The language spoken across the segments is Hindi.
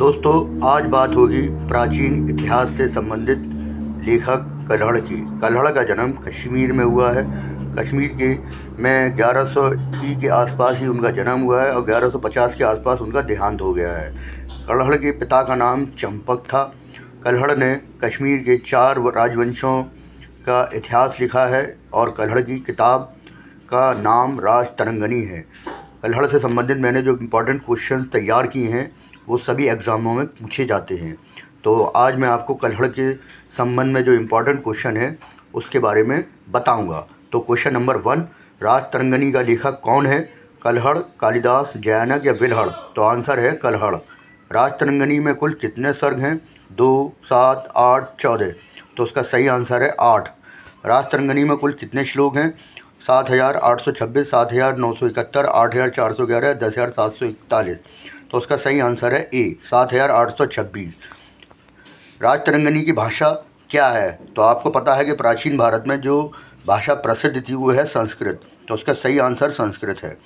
दोस्तों, आज बात होगी प्राचीन इतिहास से संबंधित लेखक कल्हड़ की। कल्हड़ का जन्म कश्मीर में हुआ है। कश्मीर के में 1100 ई के आसपास ही उनका जन्म हुआ है और 1150 के आसपास उनका देहांत हो गया है। कल्हड़ के पिता का नाम चंपक था। कल्हड़ ने कश्मीर के 4 राजवंशों का इतिहास लिखा है और कल्हड़ की किताब का नाम राजतरंगिणी है। कल्हड़ से संबंधित मैंने जो इम्पोर्टेंट क्वेश्चन तैयार किए हैं वो सभी एग्ज़ामों में पूछे जाते हैं। तो आज मैं आपको कल्हड़ के संबंध में जो इम्पोर्टेंट क्वेश्चन है उसके बारे में बताऊंगा। तो क्वेश्चन नंबर 1, राजतरंगिणी का लेखक कौन है? कल्हड़, कालिदास, जैनक या विल्हड़? तो आंसर है कल्हड़। राजतरंगिणी में कुल कितने सर्ग हैं? 2, 7, 8, 14। तो उसका सही आंसर है 8। राजतरंगिणी में कुल कितने श्लोक हैं? 7826, 7971, 8411, 10741। तो उसका सही आंसर है ए, 7826। राजतरंगिणी की भाषा क्या है? तो आपको पता है कि प्राचीन भारत में जो भाषा प्रसिद्ध थी वो है संस्कृत। तो उसका सही आंसर संस्कृत है।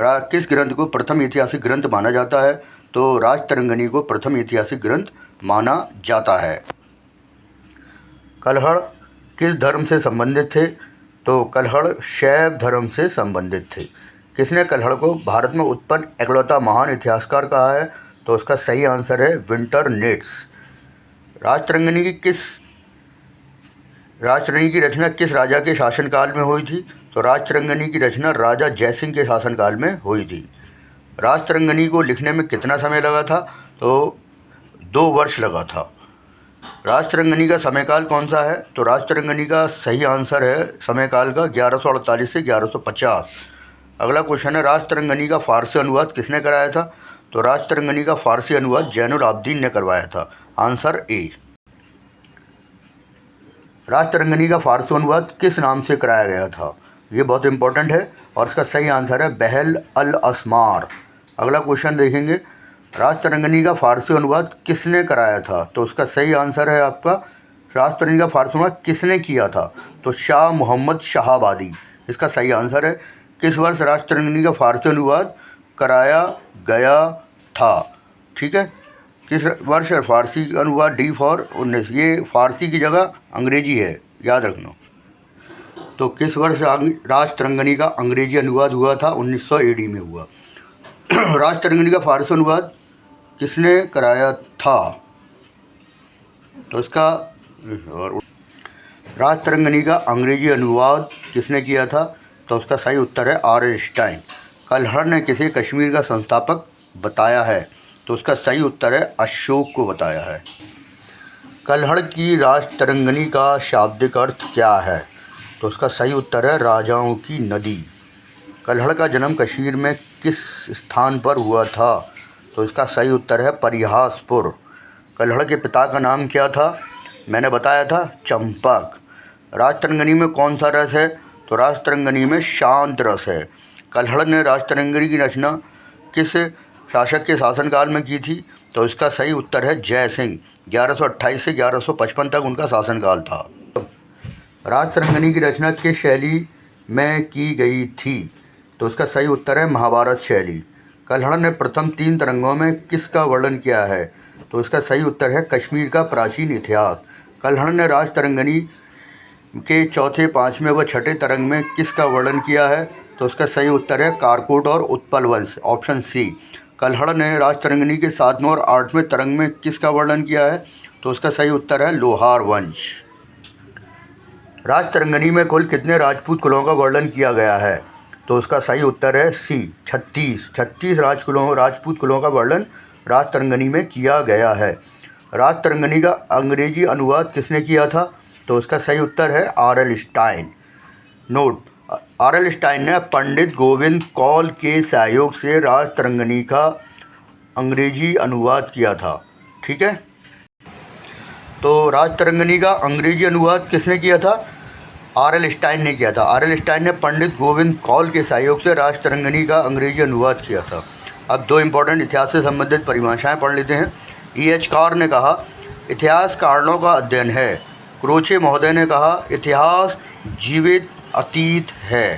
किस ग्रंथ को प्रथम ऐतिहासिक ग्रंथ माना जाता है? तो राजतरंगिणी को प्रथम ऐतिहासिक ग्रंथ माना जाता है। कल्हड़ किस धर्म से संबंधित थे? तो कल्हड़ शैव धर्म से संबंधित थे। किसने कल्हड़ को भारत में उत्पन्न इकलौता महान इतिहासकार कहा है? तो उसका सही आंसर है विंटरनेट्स। राजतरंगिणी की रचना किस राजा के शासनकाल में हुई थी? तो राजतरंगिणी की रचना राजा जयसिंह के शासनकाल में हुई थी। राजतरंगिणी को लिखने में कितना समय लगा था? तो 2 वर्ष लगा था। राजतरंगिणी का समयकाल कौन सा है? तो राजतरंगिणी का सही आंसर है समयकाल का 1148 से 1150। अगला क्वेश्चन है, राजतरंगिणी का फारसी अनुवाद किसने कराया था? तो राजतरंगिणी का फारसी अनुवाद जैनुल आब्दीन ने करवाया था। Answer A. राजतरंगिणी का फारसी अनुवाद किस नाम से कराया गया था? ये बहुत इंपॉर्टेंट है और इसका सही आंसर है बहल अल अस्मार। अगला क्वेश्चन देखेंगे, राजतरंगिणी का फारसी अनुवाद किसने कराया था? तो उसका सही आंसर है आपका, राजतरंगिणी का फारसी अनुवाद किसने किया था? तो शाह मोहम्मद शाहाबादी इसका सही आंसर है। किस वर्ष राजतरंगिणी का फारसी अनुवाद कराया गया था? ठीक है, किस वर्ष? फारसी अनुवाद डी फॉर 19। ये फारसी की जगह अंग्रेजी है, याद रखना। तो किस वर्ष राजतरंगिणी का अंग्रेजी अनुवाद हुआ था? 1900 AD में हुआ। राजतरंगिणी का फारसी अनुवाद किसने कराया था? तो इसका राजतरंगिणी का अंग्रेजी अनुवाद किसने किया था? तो उसका सही उत्तर है R.L. स्टाइन। कल्हड़ ने किसे कश्मीर का संस्थापक बताया है? तो उसका सही उत्तर है अशोक को बताया है। कल्हड़ की राजतरंगिणी का शाब्दिक अर्थ क्या है? तो उसका सही उत्तर है राजाओं की नदी। कल्हड़ का जन्म कश्मीर में किस स्थान पर हुआ था? तो इसका सही उत्तर है परिहासपुर। कल्हड़ के पिता का नाम क्या था? मैंने बताया था चंपक। राजतरंगिणी में कौन सा रस है? तो राजतरंगिणी में शांत रस है। कल्हड़ ने राजतरंगिणी की रचना किस शासक के शासनकाल में की थी? तो इसका सही उत्तर है जय सिंह। 1128 से 1155 तक उनका शासनकाल था। राजतरंगिणी की रचना किस शैली में की गई थी? तो उसका सही उत्तर है महाभारत शैली। कल्हड़ ने प्रथम 3 तरंगों में किसका वर्णन किया है? तो इसका सही उत्तर है कश्मीर का प्राचीन इतिहास। कल्हड़ ने राजतरंगिणी के चौथे, 5वें व 6ठे तरंग में किसका वर्णन किया है? तो उसका सही उत्तर है कारकोट और उत्पल वंश, ऑप्शन सी। कल्हड़ ने राजतरंगिणी के 7वें और 8वें तरंग में किसका वर्णन किया है? तो उसका सही उत्तर है लोहार वंश। राजतरंगिणी में कुल कितने राजपूत कुलों का वर्णन किया गया है? तो उसका सही उत्तर है सी, 36 राजपूत कुलों का वर्णन राजतरंगिणी में किया गया है। राजतरंगिणी का अंग्रेजी अनुवाद किसने किया था? तो उसका सही उत्तर है R.L. Stine. Note, R.L. Stine ने पंडित गोविंद कौल के सहयोग से राजतरंगिणी का अंग्रेजी अनुवाद किया था। ठीक है, तो राजतरंगिणी का अंग्रेजी अनुवाद किसने किया था? R.L. स्टाइन ने किया था। R.L. स्टाइन ने पंडित गोविंद कौल के सहयोग से राजतरंगिणी का अंग्रेजी अनुवाद किया था। अब 2 इम्पोर्टेंट इतिहास से संबंधित परिभाषाएं पढ़ लेते हैं। E.H. कार ने कहा इतिहास कारणों का अध्ययन है। क्रोचे महोदय ने कहा इतिहास जीवित अतीत है।